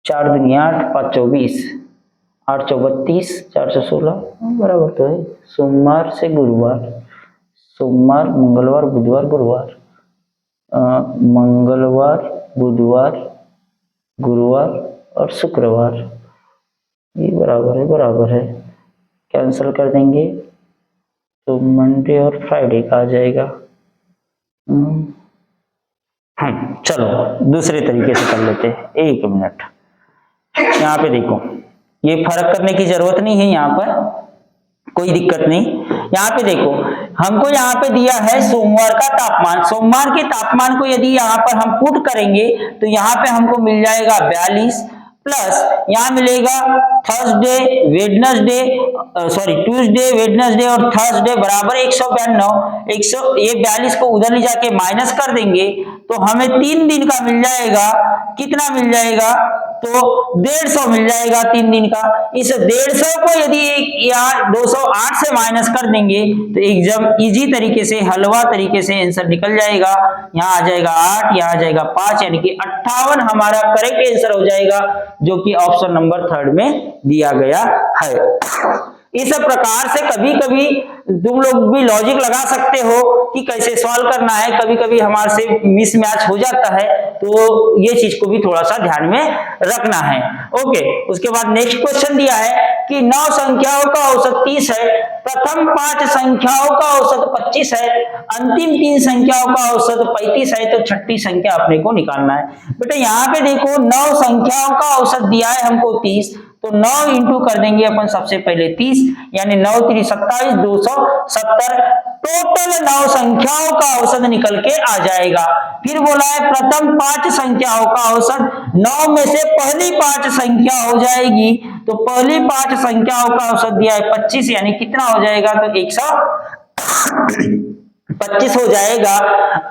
4 दूनी 8, 5 24, 8 32, 416 बराबर तो है। सोमवार से गुरुवार, सोमवार मंगलवार बुधवार गुरुवार, मंगलवार बुधवार गुरुवार और शुक्रवार, ये बराबर है, कैंसिल कर देंगे तो मंडे और फ्राइडे का आ जाएगा। चलो दूसरे तरीके से कर लेते हैं, 1 मिनट। यहाँ पे देखो ये फर्क करने की जरूरत नहीं है, यहाँ पर कोई दिक्कत नहीं। यहाँ पे देखो हमको यहाँ पे दिया है सोमवार का तापमान, सोमवार के तापमान को यदि यहाँ पर हम पुट करेंगे तो यहाँ पे हमको मिल जाएगा 42 प्लस यहाँ मिलेगा थर्सडे, वेडनेसडे, ट्यूसडे, वेडनेसडे और थर्सडे बराबर 192। ये 42 को उधर ले जाके माइनस कर देंगे तो हमें 3 दिन का मिल जाएगा। कितना मिल जाएगा? तो 150 मिल जाएगा 3 दिन का। इस 150 को यदि यहाँ 208 से माइनस कर देंगे तो एकदम इजी तरीके से, हलवा तरीके से आंसर निकल जाएगा। यहाँ आ जाएगा 8, यहाँ आ जाएगा 5, यानी कि 58 हमारा करेक्ट आंसर हो जाएगा, जो कि ऑप्शन नंबर 3 में दिया गया है। इस प्रकार से कभी कभी तुम लोग भी लॉजिक लगा सकते हो कि कैसे सॉल्व करना है। कभी कभी हमारे से मिसमैच हो जाता है, तो ये चीज को भी थोड़ा सा ध्यान में रखना है। ओके, उसके बाद नेक्स्ट क्वेश्चन दिया है कि 9 संख्याओं का औसत 30 है, प्रथम 5 संख्याओं का औसत 25 है, अंतिम 3 संख्याओं का औसत 35 है, तो छठी संख्या अपने को निकालना है। बेटा यहाँ पे देखो 9 संख्याओं का औसत दिया है हमको 30, तो 9 इंटू कर देंगे अपन सबसे पहले 30, यानी 9 3 27, 270। टोटल 9 संख्याओं का औसत निकल के आ जाएगा। फिर बोला है प्रथम 5 संख्याओं का औसत, 9 में से पहली 5 संख्या हो जाएगी, तो पहली 5 संख्याओं का औसत दिया है 25, यानी कितना हो जाएगा? तो 125 हो जाएगा।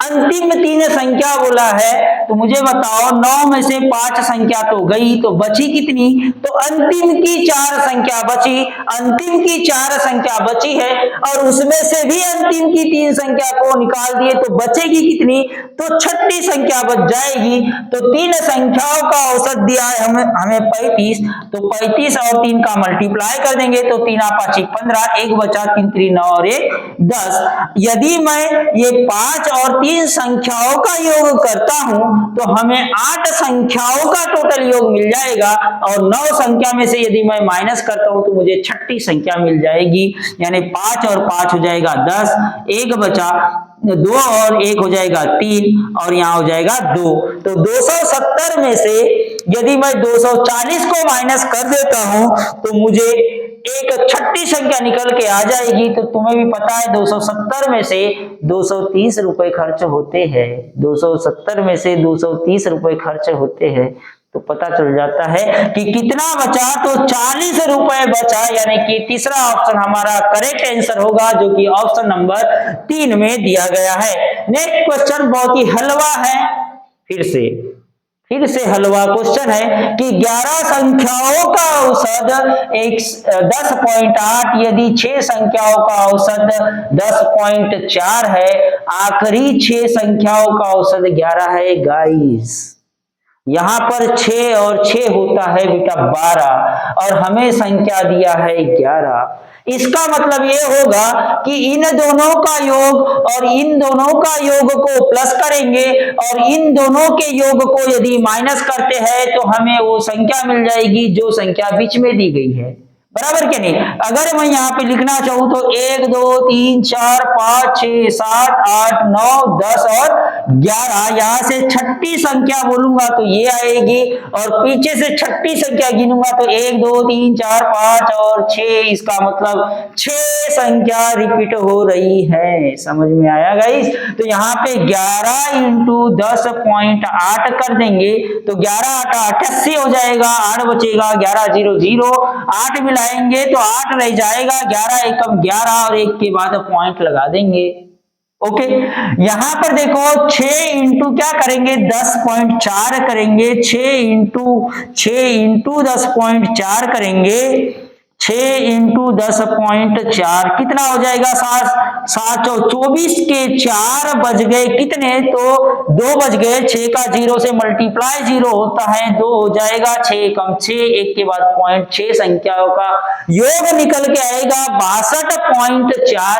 अंतिम 3 संख्या बोला है, तो मुझे बताओ 9 में से 5 संख्या तो गई, तो बची कितनी? तो अंतिम की 4 संख्या बची, अंतिम की 4 संख्या बची है, और उसमें से भी अंतिम की 3 संख्या को निकाल दिए तो बचेगी कितनी? तो छठी संख्या बच जाएगी। तो 3 संख्याओं का औसत दिया है हमें 35, तो 35 और 3 का मल्टीप्लाई कर देंगे तो 3 5 15, 1 बचा, 3 3 9 और 1 10। यदि मैं ये 5 और 3 संख्याओं का योग करता हूं तो हमें 8 संख्याओं का टोटल योग मिल जाएगा, और 9 संख्या में से यदि मैं माइनस करता हूं तो मुझे छठी संख्या मिल जाएगी, यानी 5 और 5 हो जाएगा 10, 1 बचा, 2 और 1 हो जाएगा 3, और यहाँ हो जाएगा 2। तो 270 में से यदि मैं 240 को माइनस कर देता हूं तो मुझे एक छठी संख्या निकल के आ जाएगी। तो तुम्हें भी पता है 270 में से 230 रुपए खर्च होते हैं, 270 में से 230 रुपए खर्च होते हैं, तो पता चल जाता है कि कितना बचा। तो 40 रुपए बचा, यानी कि तीसरा ऑप्शन हमारा करेक्ट आंसर होगा, जो कि ऑप्शन नंबर 3 में दिया गया है। नेक्स्ट क्वेश्चन बहुत ही हलवा है, फिर से हलवा क्वेश्चन है कि 11 संख्याओं का औसत 10.8, यदि 6 संख्याओं का औसत 10.4 है, आखिरी 6 संख्याओं का औसत 11 है। गाइस यहाँ पर 6 और 6 होता है बेटा 12, और हमें संख्या दिया है 11। इसका मतलब ये होगा कि इन दोनों का योग और इन दोनों का योग को प्लस करेंगे, और इन दोनों के योग को यदि माइनस करते हैं तो हमें वो संख्या मिल जाएगी जो संख्या बीच में दी गई है। बराबर क्या नहीं? अगर मैं यहाँ पे लिखना चाहूं तो 1 2 3 4 5 6 7 8 9 10 और 11, यहाँ से छठी संख्या बोलूंगा तो ये आएगी, और पीछे से छठी संख्या गिनूंगा तो 1 2 3 4 5 और 6, इसका मतलब 6 संख्या रिपीट हो रही है। समझ में आया गाइस? तो यहाँ पे 11 इंटू 10.8 कर देंगे तो 11 8 88 हो जाएगा, 8 बचेगा, 11 0 0, 8 मिलाएंगे तो 8 रह जाएगा, 11 एकम 11 और 1 के बाद पॉइंट लगा देंगे। ओके, यहां पर देखो 6 इंटू क्या करेंगे? 10.4 करेंगे, 6 इंटू 10.4 करेंगे, 6 इंटू 10.4 कितना हो जाएगा? 7 24 के 4 बज गए कितने? तो 2 बज गए, 6 का 0 से मल्टीप्लाई 0 होता है, 2 हो जाएगा, 6 कम 6, 1 के बाद पॉइंट, 6 संख्याओं का योग निकल के आएगा 62.4।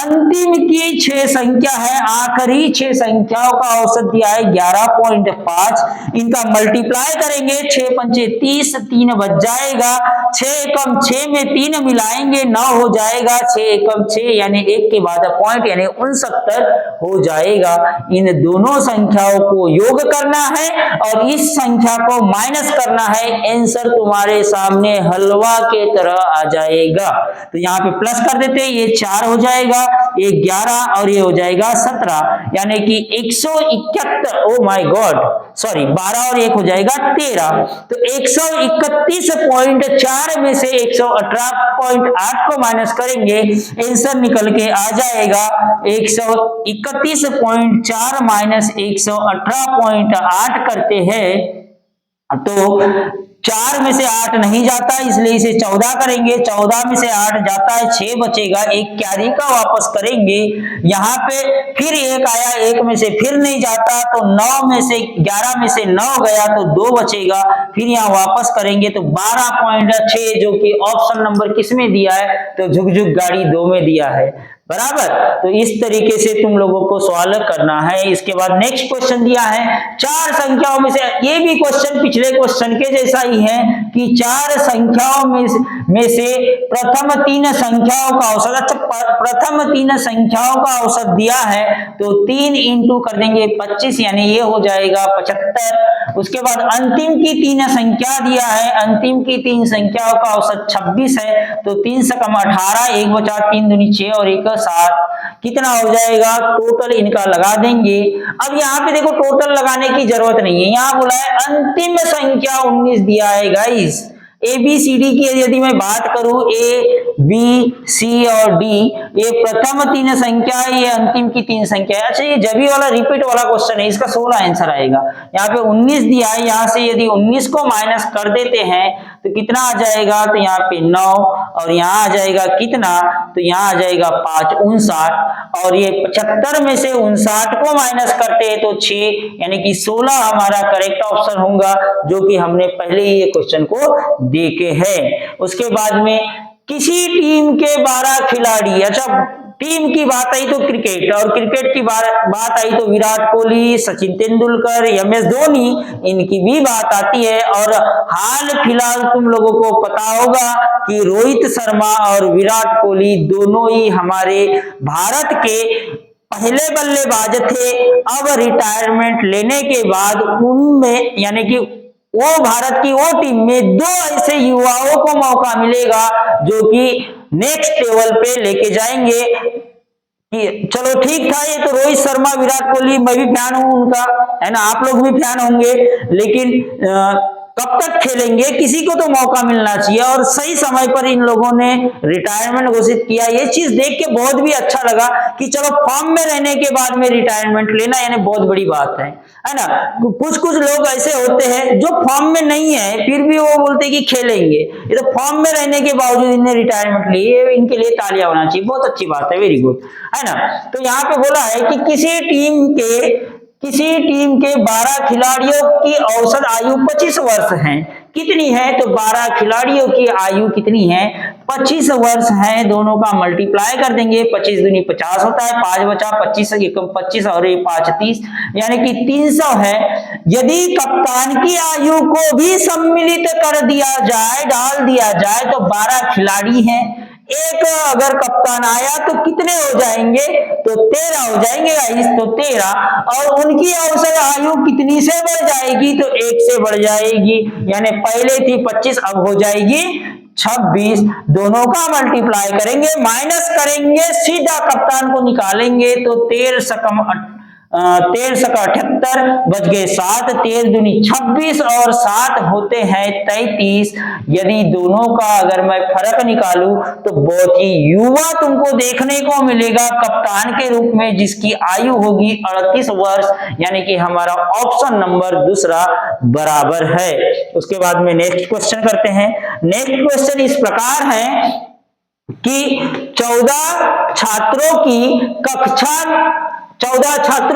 अंतिम की 6 संख्या है, आखिरी 6 संख्याओं का औसत दिया है 11.5, इनका मल्टीप्लाई करेंगे, 6 पंचे 30, 3 बच जाएगा, 6 कम 6 में 3 मिलाएंगे 9 हो जाएगा, 6 एकम 6 यानी 1 के बाद पॉइंट यानी 69 हो जाएगा। इन दोनों संख्याओं को योग करना है और इस संख्या को माइनस करना है, आंसर तुम्हारे सामने हलवा के तरह आ जाएगा। तो यहाँ पे प्लस कर देते, ये 4 हो जाएगा, ये 11 और ये हो जाएगा 17, यानी कि 171। ओ माय गॉड, सॉरी 12 और 1 हो जाएगा 13। तो 131.4 में से 118.8 को माइनस करेंगे, आंसर निकल के आ जाएगा 131.4 माइनस 118.8 करते हैं तो 4 में से 8 नहीं जाता, इसलिए इसे 14 करेंगे। 14 में से 8 जाता है, 6 बचेगा, एक कैरी का वापस करेंगे। यहाँ पे फिर 1 आया, 1 में से फिर नहीं जाता, तो 9 में से 11 में से 9 गया तो 2 बचेगा, फिर यहाँ वापस करेंगे तो 12.6 जो कि ऑप्शन नंबर किस में दिया है, तो झुक-झुक गाड़ी 2 में दिया है, बराबर। तो इस तरीके से तुम लोगों को सवाल करना है। इसके बाद नेक्स्ट क्वेश्चन दिया है 4 संख्याओं में से, ये भी क्वेश्चन पिछले क्वेश्चन के जैसा ही है कि 4 संख्याओं में से प्रथम 3 संख्याओं का औसत, अच्छा प्रथम 3 संख्याओं का औसत दिया है तो 3 इंटू कर देंगे 25, यानी ये हो जाएगा 75। उसके बाद अंतिम की 3 संख्या दिया है, अंतिम की 3 संख्याओं का औसत 26 है, तो 3 से कम 18, 1 बचा, 3 दूनी 6 और 1 7, कितना हो जाएगा, टोटल इनका लगा देंगे। अब यहाँ पे देखो टोटल लगाने की जरूरत नहीं है, यहाँ बोला है अंतिम संख्या 19 दिया है guys. A B C D की यदि मैं बात करूं, ए बी सी और डी, ये प्रथम 3 संख्या है, ये अंतिम की 3 संख्या है। अच्छा ये जबी वाला रिपीट वाला क्वेश्चन है, इसका 16 आंसर आएगा। यहाँ पे 19 दिया है, यहाँ से यदि 19 को माइनस कर देते हैं तो कितना आ जाएगा, तो यहाँ पे 9 और यहाँ आ जाएगा कितना, तो यहाँ आ जाएगा 5 59, और ये 75 में से 59 को माइनस करते हैं तो 6, यानी कि 16 हमारा करेक्ट ऑप्शन होगा, जो कि हमने पहले ही ये क्वेश्चन को देखे हैं। उसके बाद में किसी टीम के 12 खिलाड़ी, अच्छा टीम की बात आई तो क्रिकेट, और क्रिकेट की बात आई तो विराट कोहली, सचिन तेंदुलकर, MS धोनी, इनकी भी बात आती है। और हाल फिलहाल तुम लोगों को पता होगा कि रोहित शर्मा और विराट कोहली दोनों ही हमारे भारत के पहले बल्लेबाज थे। अब रिटायरमेंट लेने के बाद उनमें, यानी कि वो भारत की वो टीम में 2 ऐसे युवाओं को मौका मिलेगा जो कि नेक्स्ट लेवल पे लेके जाएंगे। कि चलो ठीक था, ये तो रोहित शर्मा विराट कोहली, मैं भी फैन हूं उनका, है ना, आप लोग भी फैन होंगे, लेकिन कब तक खेलेंगे, किसी को तो मौका मिलना चाहिए। और सही समय पर इन लोगों ने रिटायरमेंट घोषित किया, ये चीज देख के बहुत भी अच्छा लगा कि चलो फॉर्म में रहने के बाद में रिटायरमेंट लेना, यानी बहुत बड़ी बात है ना। कुछ लोग ऐसे होते हैं जो फॉर्म में नहीं है फिर भी वो बोलते हैं कि खेलेंगे, ये तो फॉर्म में रहने के बावजूद इन्हें रिटायरमेंट ली, इनके लिए तालियां होना चाहिए, बहुत अच्छी बात है, वेरी गुड, है ना। तो यहाँ पे बोला है कि किसी टीम के 12 खिलाड़ियों की औसत आयु 25 वर्ष है, कितनी है, तो 12 खिलाड़ियों की आयु कितनी है, 25 वर्ष है। दोनों का मल्टीप्लाई कर देंगे, 25 दूनी 50 होता है, 5 बचा, 25 एकम 25 और ये 5 30, यानी कि 300 है। यदि कप्तान की आयु को भी सम्मिलित कर दिया जाए, डाल दिया जाए, तो 12 खिलाड़ी हैं, एक अगर कप्तान आया तो कितने हो जाएंगे, तो 13 हो जाएंगे गाइस, तो 13, और उनकी औसत आयु कितनी से बढ़ जाएगी, तो 1 से बढ़ जाएगी, यानी पहले थी 25 अब हो जाएगी 26। दोनों का मल्टीप्लाई करेंगे, माइनस करेंगे, सीधा कप्तान को निकालेंगे, तो 13 से कम 13 का 78 बच गए 7, 13 दूनी 26 और 7 होते हैं 33। यदि दोनों का अगर मैं फर्क निकालूं तो बहुत ही युवा तुमको देखने को मिलेगा कप्तान के रूप में, जिसकी आयु होगी 38 वर्ष, यानी कि हमारा ऑप्शन नंबर दूसरा बराबर है। उसके बाद में नेक्स्ट क्वेश्चन करते हैं। नेक्स्ट क्वेश्चन इस प्रकार है कि 14 छात्रों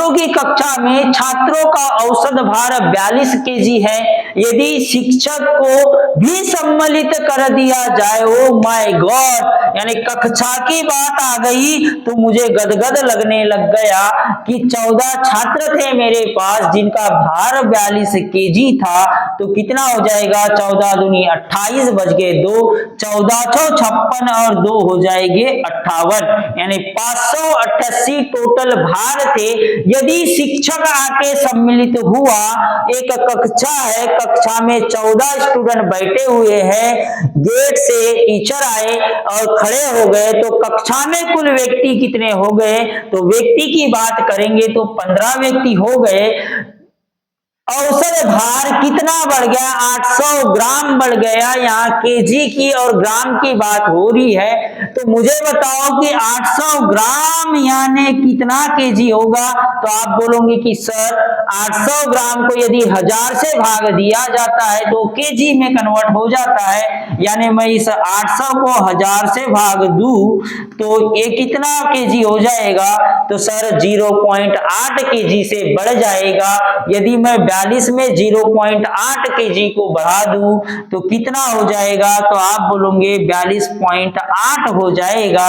की कक्षा में छात्रों का औसत भार 42 केजी है। यदि शिक्षक को भी सम्मिलित कर दिया जाए, ओ माय गॉड, यानी कक्षा की बात आ गई तो मुझे गदगद लगने लग गया कि 14 छात्र थे मेरे पास जिनका भार 42 केजी था, तो कितना हो जाएगा, 14 दूनी 28 बच गए 2, 1456 और 2 हो जाएंगे 58, यानी 588 टोटल भार थे। यदि शिक्षक आके सम्मिलित हुआ, एक कक्षा है, कक्षा में 14 स्टूडेंट बैठे हुए हैं, गेट से टीचर आए और खड़े हो गए, तो कक्षा में कुल व्यक्ति कितने हो गए, तो व्यक्ति की बात करेंगे तो 15 व्यक्ति हो गए। औसत भार कितना बढ़ गया, 800 ग्राम बढ़ गया। यहाँ केजी की और ग्राम की बात हो रही है, तो मुझे बताओ कि 800 ग्राम यानी कितना केजी होगा। तो आप बोलोगे कि सर 800 ग्राम को यदि 1000 से भाग दिया जाता है तो केजी में कन्वर्ट हो जाता है, यानी मैं इस 800 को 1000 से भाग दूं तो ये कितना केजी हो जाएगा। तो सर 0.8 केजी से बढ़ जाएगा। यदि मैं 42 में 0.8 केजी को बढ़ा दूं तो कितना हो जाएगा। तो आप बोलोगे 42.8 हो जाएगा।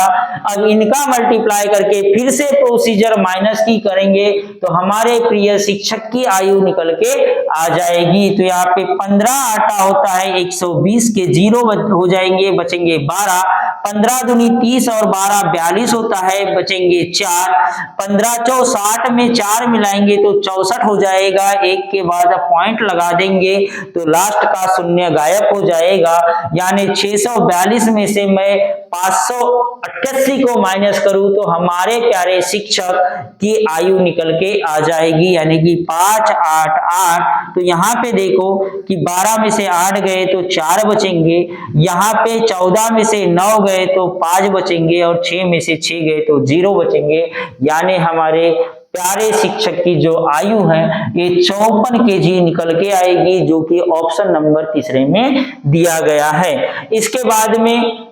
अब इनका मल्टीप्लाई करके फिर से प्रोसीजर माइनस की करेंगे तो हमारे प्रिय शिक्षक की आयु निकल के आ जाएगी। तो यहाँ पे 15 आटा होता है, 120 के 0 हो जाएंगे, बचेंगे 12। 15 दूनी 30 और 12 42 होता है, बचेंगे 4। 15 चौ 60 में 4 मिलाएंगे तो 64 हो जाएगा। एक के बाद पॉइंट लगा देंगे तो लास्ट का शून्य गायब हो जाएगा। यानी 642 में से मैं 588 को माइनस करूं तो हमारे प्यारे शिक्षक की आयु निकल के आ जाएगी, यानी कि 588। तो यहाँ पे देखो कि 12 में से 8 गए तो 4 बचेंगे, यहाँ पे 14 में से 9 गए तो 5 बचेंगे और 6 में से 6 गए तो 0 बचेंगे। यानी हमारे प्यारे शिक्षक की जो आयु है ये 54 केजी निकल के आएगी, जो कि ऑप्शन नंबर 3 में दिया गया है। इसके बाद में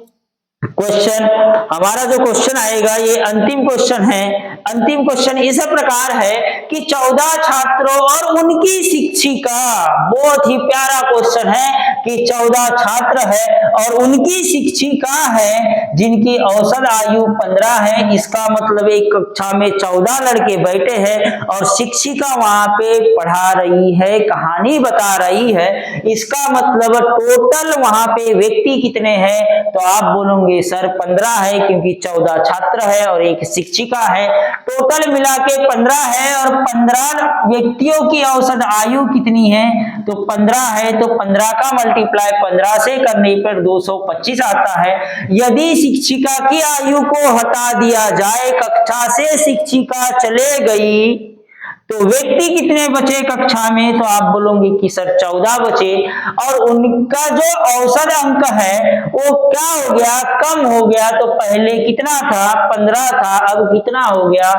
क्वेश्चन, हमारा जो क्वेश्चन आएगा ये अंतिम क्वेश्चन है। अंतिम क्वेश्चन इस प्रकार है कि 14 छात्रों और उनकी शिक्षिका, बहुत ही प्यारा क्वेश्चन है कि 14 छात्र है और उनकी शिक्षिका है जिनकी औसत आयु 15 है। इसका मतलब एक कक्षा में 14 लड़के बैठे हैं और शिक्षिका वहां पे पढ़ा रही है, कहानी बता रही है। इसका मतलब टोटल वहां पे व्यक्ति कितने हैं। तो आप बोलोगे सर 15 है, क्योंकि 14 छात्र है और एक शिक्षिका है। टोटल मिला के 15 है और 15 व्यक्तियों की औसत आयु कितनी है। तो 15 है तो 15 का मल्टीप्लाई 15 से करने पर 225 आता है। यदि शिक्षिका की आयु को हटा दिया जाए, कक्षा से शिक्षिका चले गई, तो व्यक्ति कितने बचे कक्षा में। तो आप बोलोगे कि सर 14 बचे और उनका जो औसत अंक है वो क्या हो गया, कम हो गया। तो पहले कितना था, 15 था, अब कितना हो गया,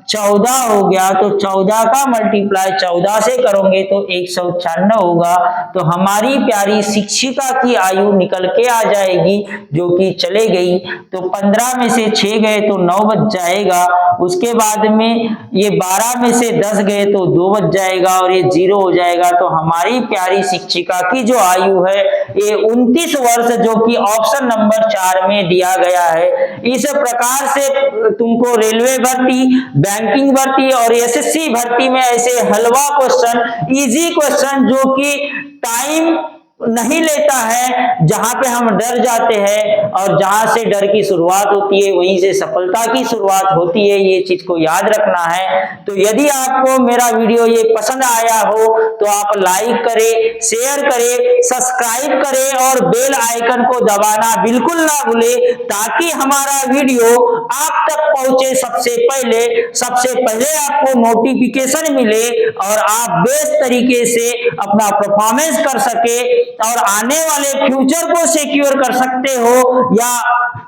14 हो गया। तो 14 का मल्टीप्लाई 14 से करोगे तो 196 होगा। तो हमारी प्यारी शिक्षिका की आयु निकल के आ जाएगी, जो कि चले गई। तो 15 में से 6 गए तो 9 बच जाएगा। उसके बाद में ये 12 में से 10 गए तो 2 बच जाएगा और ये 0 हो जाएगा। तो हमारी प्यारी शिक्षिका की जो आयु है ये 29 वर्ष, जो कि ऑप्शन नंबर 4 में दिया गया है। इस प्रकार से तुमको रेलवे भर्ती, बैंकिंग भर्ती और एसएससी भर्ती में ऐसे हलवा क्वेश्चन, इजी क्वेश्चन जो कि टाइम नहीं लेता है, जहां पे हम डर जाते हैं और जहां से डर की शुरुआत होती है वहीं से सफलता की शुरुआत होती है, ये चीज को याद रखना है। तो यदि आपको मेरा वीडियो ये पसंद आया हो तो आप लाइक करें, शेयर करें, सब्सक्राइब करें और बेल आइकन को दबाना बिल्कुल ना भूले, ताकि हमारा वीडियो आप तक पहुंचे सबसे पहले आपको नोटिफिकेशन मिले और आप बेस्ट तरीके से अपना परफॉर्मेंस कर सके और आने वाले फ्यूचर को सिक्योर कर सकते हो, या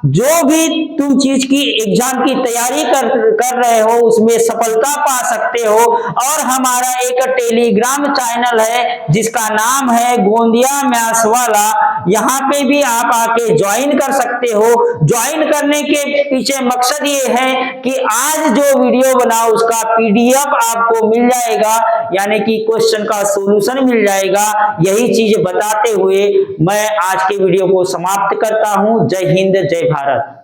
जो भी तुम चीज की एग्जाम की तैयारी कर रहे हो उसमें सफलता पा सकते हो। और हमारा एक टेलीग्राम चैनल है जिसका नाम है गोंदिया मैथ्स वाला, यहाँ पे भी आप आके ज्वाइन कर सकते हो। ज्वाइन करने के पीछे मकसद ये है कि आज जो वीडियो बनाओ उसका पीडीएफ आपको मिल जाएगा, यानी कि क्वेश्चन का सॉल्यूशन मिल जाएगा। यही चीज बताते हुए मैं आज के वीडियो को समाप्त करता हूं। जय हिंद, जय भारत।